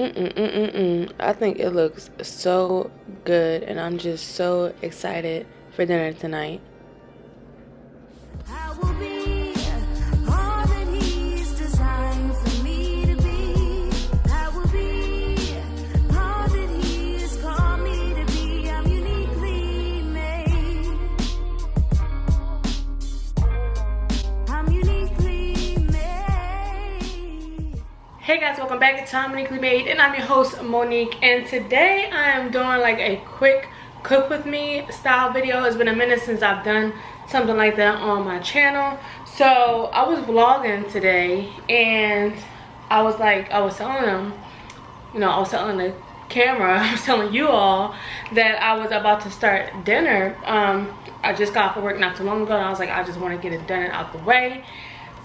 I think it looks so good, and I'm just so excited for dinner tonight. I will be all that he's designed for me to be. I will be all that he has called me to be. I'm uniquely made. I'm uniquely made. Hey guys, welcome back to Time Uniquely Made, and I'm your host Monique, and today I am doing like a quick cook with me style video. It's been a minute since I've done something like that on my channel. So I was vlogging today, and I was telling them, I was telling the camera, I was telling you all that I was about to start dinner. I just got off of work not too long ago, and I was like, I just want to get it done and out the way.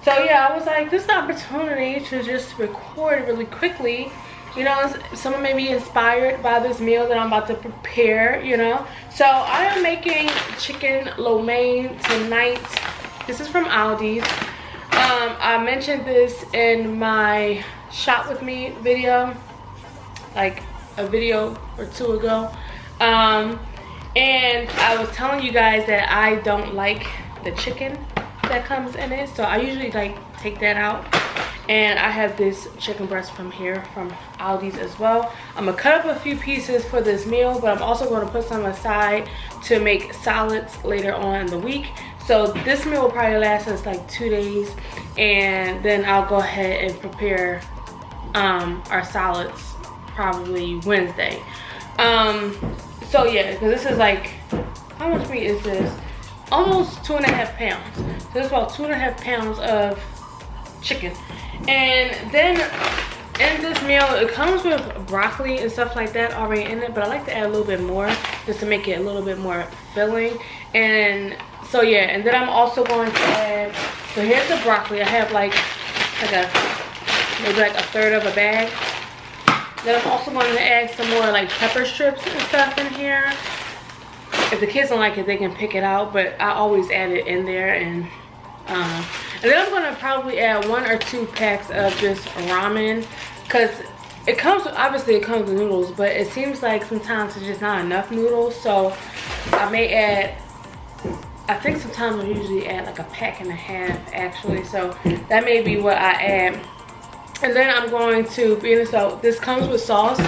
So yeah, I was like, this is an opportunity to just record really quickly. Someone may be inspired by this meal that I'm about to prepare, So I am making chicken lo mein tonight. This is from Aldi. I mentioned this in my shop with me video, like a video or two ago. And I was telling you guys that I don't like the chicken that comes in it. So I usually take that out. And I have this chicken breast from here from Aldi's as well. I'm gonna cut up a few pieces for this meal, but I'm also going to put some aside to make salads later on in the week. So this meal will probably last us like 2 days, and then I'll go ahead and prepare our salads probably Wednesday. So yeah, because this is like, how much meat is this? Almost 2.5 pounds. So this is about 2.5 pounds of chicken. And then in this meal, it comes with broccoli and stuff like that already in it, but I like to add a little bit more just to make it a little bit more filling. And so yeah, and then I'm also going to add, so here's the broccoli. I have maybe like a third of a bag. Then I'm also going to add some more like pepper strips and stuff in here. If the kids don't like it, they can pick it out, but I always add it in there. And then I'm gonna probably add 1 or 2 packs of this ramen, because it comes with noodles, but it seems like sometimes it's just not enough noodles. So I may add, I think sometimes I usually add like 1.5 packs actually. So that may be what I add. And then I'm going to, so this comes with sauce.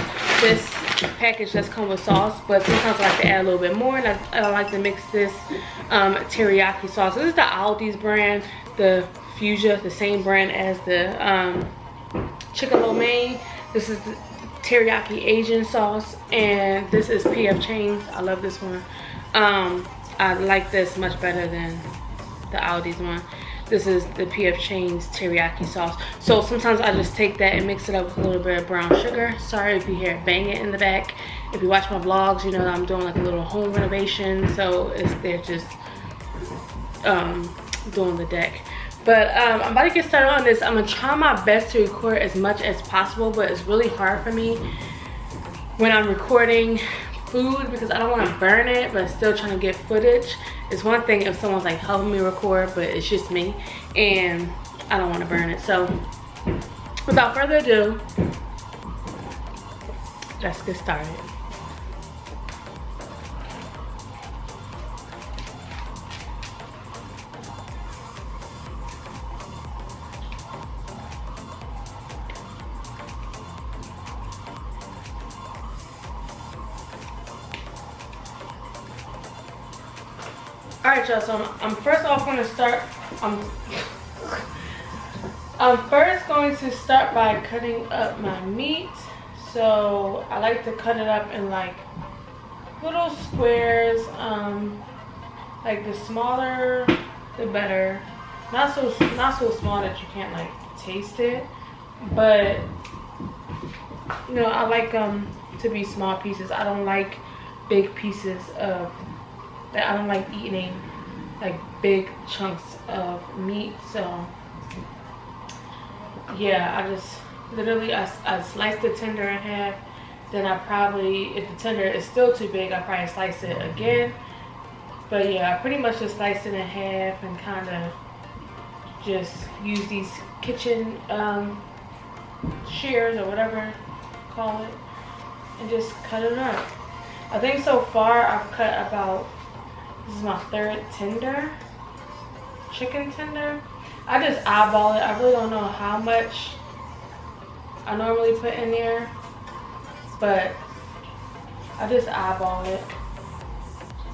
This package does come with sauce, but sometimes I like to add a little bit more, and I like to mix this teriyaki sauce. This is the Aldi's brand, the Fuchsia, the same brand as the chicken lo mein. This is the teriyaki Asian sauce, and this is P.F. Chang's. I love this one. I like this much better than the Aldi's one. This is the P.F. Chang's teriyaki sauce. So sometimes I just take that and mix it up with a little bit of brown sugar. Sorry if you hear banging in the back. If you watch my vlogs, you know that I'm doing like a little home renovation. So they're just doing the deck. But I'm about to get started on this. I'm gonna try my best to record as much as possible, but it's really hard for me when I'm recording food because I don't want to burn it, but still trying to get footage. It's one thing if someone's like helping me record, but it's just me and I don't want to burn it. So without further ado, let's get started. Alright y'all, so I'm first off going to start, I'm first going to start by cutting up my meat. So I like to cut it up in like little squares, like the smaller the better. Not so small that you can't like taste it, but I like them to be small pieces. I don't like big pieces of that. I don't like eating like big chunks of meat. So yeah, I just literally I sliced the tender in half. Then I probably, if the tender is still too big, I probably slice it again. But yeah, I pretty much just slice it in half and kind of just use these kitchen shears or whatever call it, and just cut it up. I think so far I've cut about, this is my third tender, chicken tender. I just eyeball it. I really don't know how much I normally put in there, but I just eyeball it.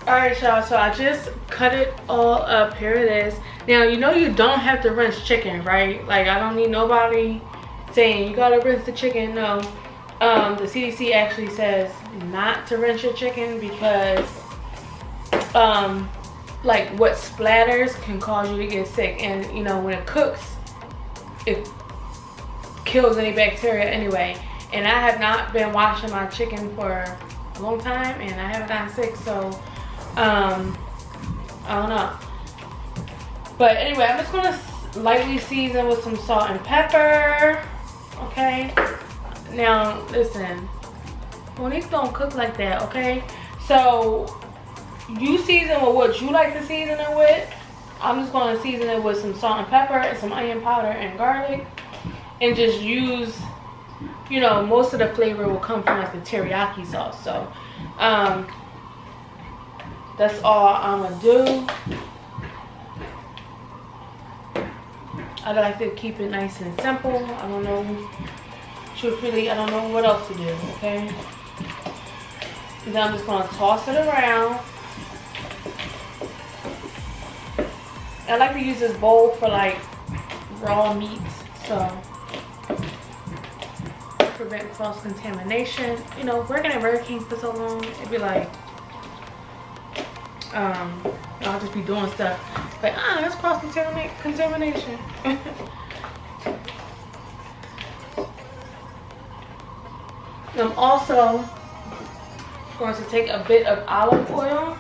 Alright y'all, so I just cut it all up. Here it is. Now you know you don't have to rinse chicken, right? Like, I don't need nobody saying you gotta rinse the chicken. No, the CDC actually says not to rinse your chicken because like what splatters can cause you to get sick, and you know when it cooks it kills any bacteria anyway. And I have not been washing my chicken for a long time and I haven't gotten sick, so I don't know. But anyway, I'm just gonna lightly season with some salt and pepper. Okay, now listen, Monique don't cook like that, okay? So you season with what you like to season it with. I'm just gonna season it with some salt and pepper and some onion powder and garlic, and just use, you know, most of the flavor will come from like the teriyaki sauce. So that's all I'm gonna do. I like to keep it nice and simple. I don't know, truthfully, I don't know what else to do, okay? And then I'm just gonna toss it around. I like to use this bowl for like raw meats, so prevent cross-contamination. You know, working at Burger King for so long, it'd be like, I'll just be doing stuff like, that's cross-contamination. I'm also going to take a bit of olive oil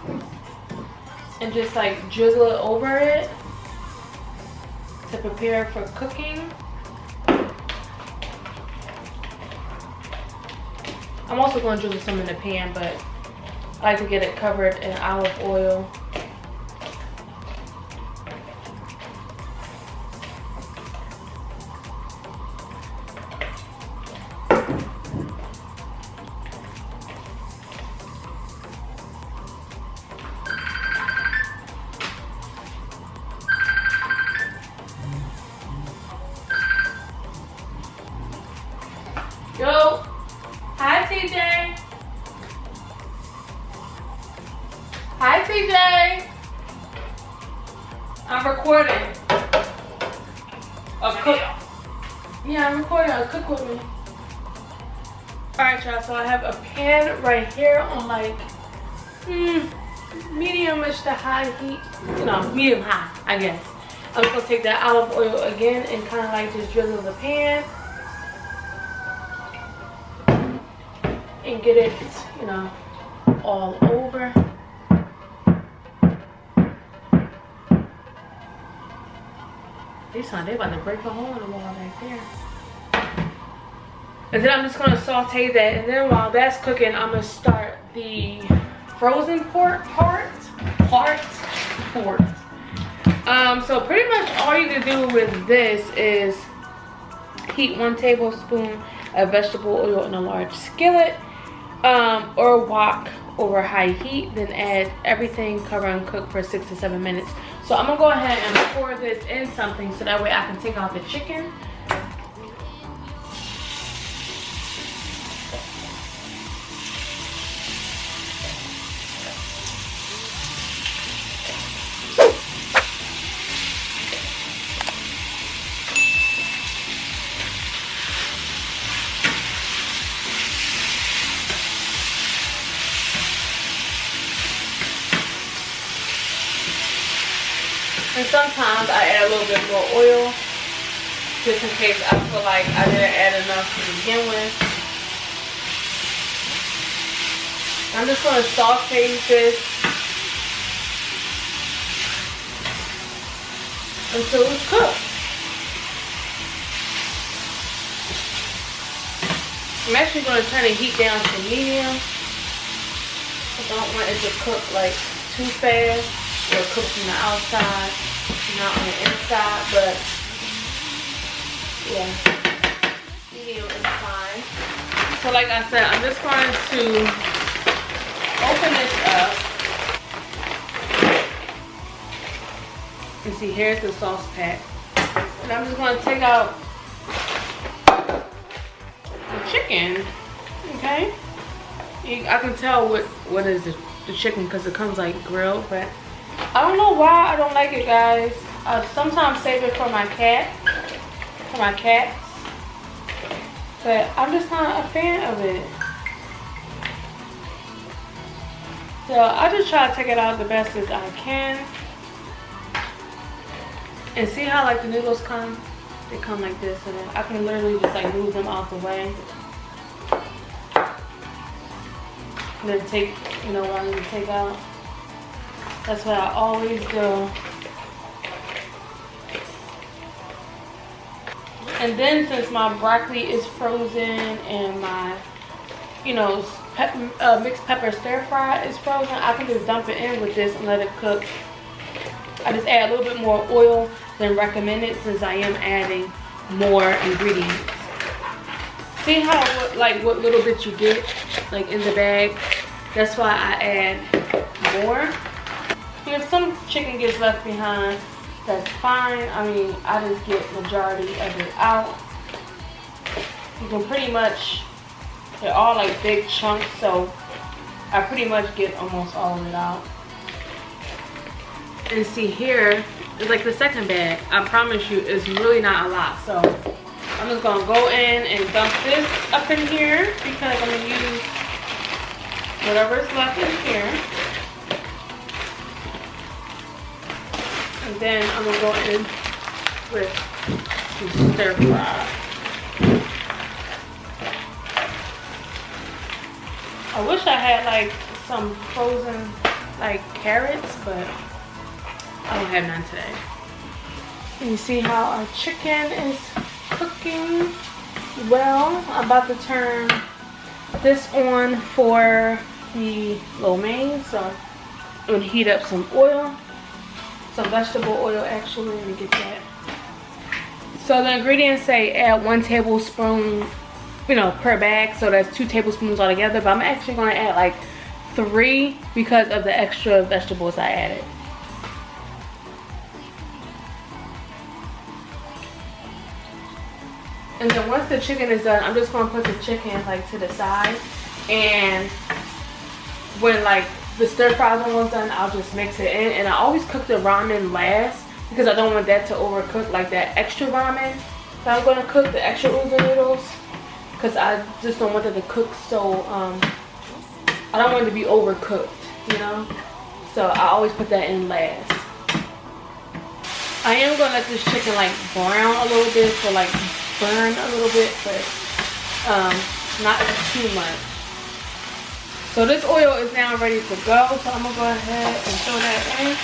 and just like drizzle it over it to prepare for cooking. I'm also going to drizzle some in the pan, but I like to get it covered in olive oil. Yo, hi TJ. Hi TJ. I'm recording a cook. Yeah, I'm recording a cook with me. Alright y'all, so I have a pan right here on like medium-ish to high heat. You know, medium high, I guess. I'm just gonna take that olive oil again and kind of like just drizzle the pan. And get it, you know, all over. They about to break a hole in the wall right there. And then I'm just gonna saute that, and then while that's cooking, I'm gonna start the frozen pork part. So pretty much all you can do with this is heat 1 tablespoon of vegetable oil in a large skillet. Or wok over high heat, then add everything, cover and cook for 6 to 7 minutes. So I'm gonna go ahead and pour this in something so that way I can take out the chicken. And sometimes I add a little bit more oil just in case I feel like I didn't add enough to begin with. I'm just going to saute this until it's cooked. I'm actually going to turn the heat down to medium. I don't want it to cook like too fast. Or cook from the outside, not on the inside, but yeah, medium is fine. So like I said, I'm just going to open this up. And see, here's the sauce pack. And I'm just going to take out the chicken. Okay? I can tell what is the chicken because it comes like grilled, but I don't know why I don't like it, guys. I sometimes save it for my cat, for my cats, but I'm just not a fan of it. So I just try to take it out the best as I can. And see how like the noodles come? They come like this, and then I can literally just like move them out the way. And then take, you know, what I need to take out. That's what I always do. And then since my broccoli is frozen and my, you know, mixed pepper stir fry is frozen, I can just dump it in with this and let it cook. I just add a little bit more oil than recommended since I am adding more ingredients. See how what little bit you get like in the bag? That's why I add more. And if some chicken gets left behind, that's fine. I mean, I just get majority of it out. You can pretty much, they're all like big chunks, so I pretty much get almost all of it out. And see here, it's like the second bag. I promise you, it's really not a lot. So I'm just gonna go in and dump this up in here because I'm gonna use whatever's left in here. And then I'm gonna go in with some stir fry. I wish I had like some frozen like carrots, but I don't have none today. And you see how our chicken is cooking well. I'm about to turn this on for the lo mein. So I'm gonna heat up some oil, some vegetable oil actually. Let me get that. So the ingredients say add 1 tablespoon, you know, per bag. So that's 2 tablespoons altogether. But I'm actually gonna add like 3 because of the extra vegetables I added. And then once the chicken is done, I'm just gonna put the chicken like to the side, and when like the stir fry is almost done, I'll just mix it in. And I always cook the ramen last because I don't want that to overcook, like that extra ramen that I'm gonna cook, the extra udon noodles, because I just don't want it to cook so I don't want it to be overcooked, you know. So I always put that in last. I am gonna let this chicken like brown a little bit, so like burn a little bit, but not too much. So this oil is now ready to go, so I'm gonna go ahead and throw that in.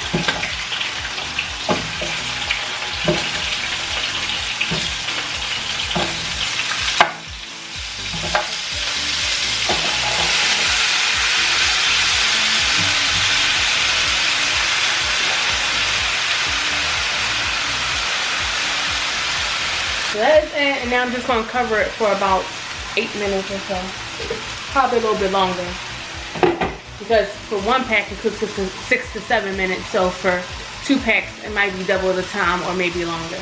So that is it, and now I'm just going to cover it for about 8 minutes or so. Probably a little bit longer. Because for 1 pack it cooks for 6 to 7 minutes. So for 2 packs it might be double the time or maybe longer.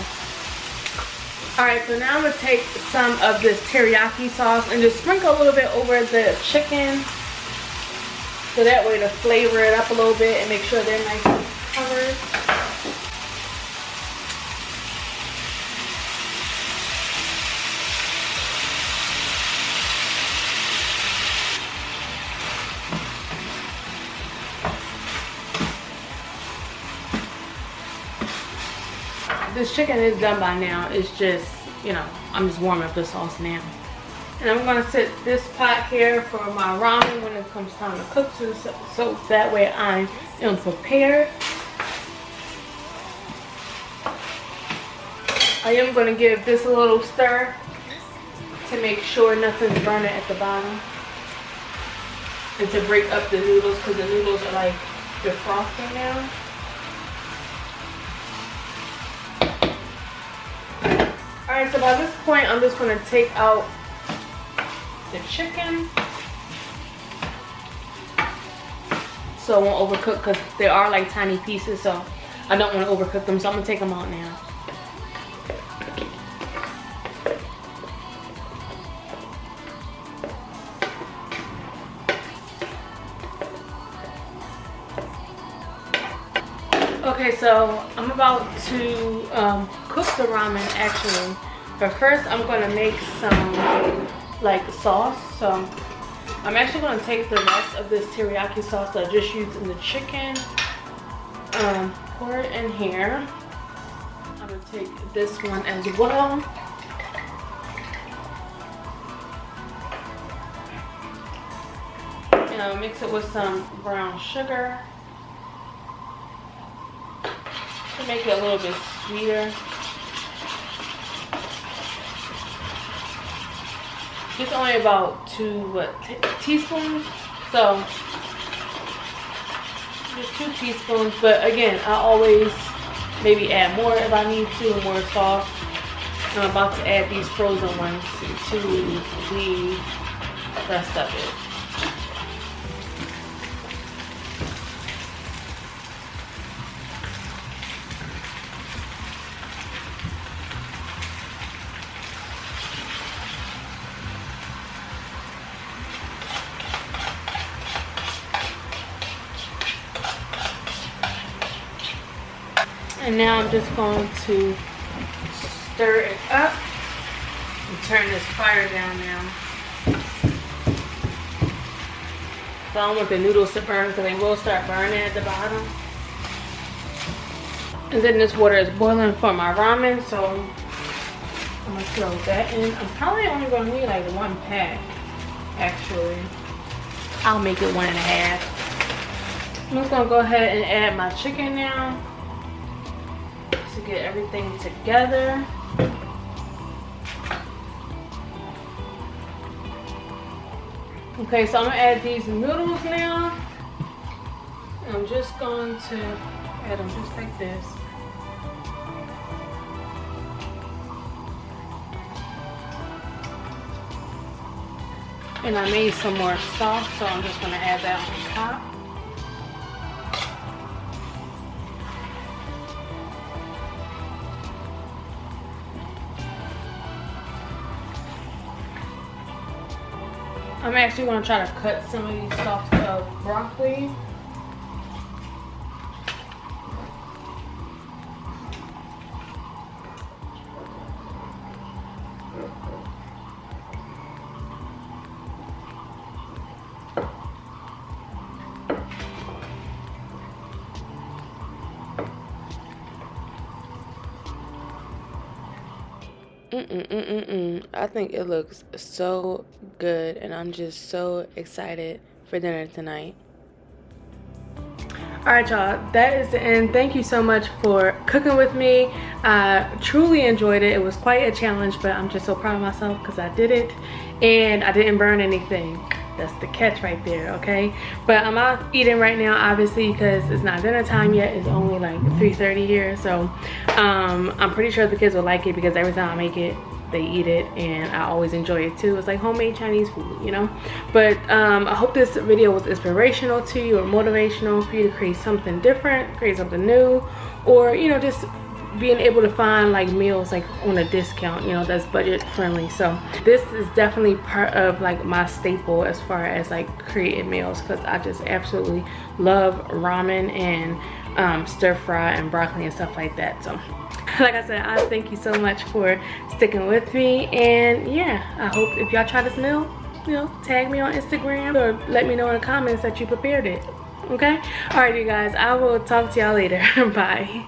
Alright, so now I'm going to take some of this teriyaki sauce and just sprinkle a little bit over the chicken. So that way to flavor it up a little bit and make sure they're nice and covered. This chicken is done by now. It's just, you know, I'm just warming up the sauce now. And I'm going to set this pot here for my ramen when it comes time to cook, so that way I am prepared. I am going to give this a little stir to make sure nothing's burning at the bottom. And to break up the noodles, because the noodles are like defrosting now. Alright, so by this point I'm just going to take out the chicken. So I won't overcook because they are like tiny pieces, so I don't want to overcook them. So I'm gonna take them out now. Okay, so I'm about to cook the ramen actually, but first I'm gonna make some like sauce. So I'm actually gonna take the rest of this teriyaki sauce that I just used in the chicken, pour it in here. I'm gonna take this one as well. And I'll mix it with some brown sugar to make it a little bit sweeter. It's only about 2 teaspoons, so just 2 teaspoons. But again, I always maybe add more if I need to, more sauce. I'm about to add these frozen ones to the rest of it. And now I'm just going to stir it up and turn this fire down now. So I don't want the noodles to burn because they will start burning at the bottom. And then this water is boiling for my ramen, so I'm gonna throw that in. I'm probably only gonna need like 1 pack, actually. I'll make it 1.5. I'm just gonna go ahead and add my chicken now to get everything together. Okay, so I'm gonna add these noodles now. I'm just going to add them just like this. And I made some more sauce, so I'm just gonna add that on top. I'm actually going to try to cut some of these stalks of broccoli. I think it looks so good, and I'm just so excited for dinner tonight. Alright y'all, that is the end. Thank you so much for cooking with me. I truly enjoyed it. It was quite a challenge, but I'm just so proud of myself because I did it and I didn't burn anything. That's the catch right there, okay? But I'm out eating right now, obviously, because it's not dinner time yet. It's only like 3:30 here, so I'm pretty sure the kids will like it because every time I make it, they eat it, and I always enjoy it too. It's like homemade Chinese food, you know? But I hope this video was inspirational to you or motivational for you to create something different, create something new, or, you know, just being able to find like meals like on a discount, you know, that's budget friendly. So this is definitely part of like my staple as far as like creating meals, because I just absolutely love ramen and stir fry and broccoli and stuff like that. So like I said, I thank you so much for sticking with me, and yeah, I hope if y'all try this meal, you know, tag me on Instagram or let me know in the comments that you prepared it. Okay, all right you guys, I will talk to y'all later. Bye.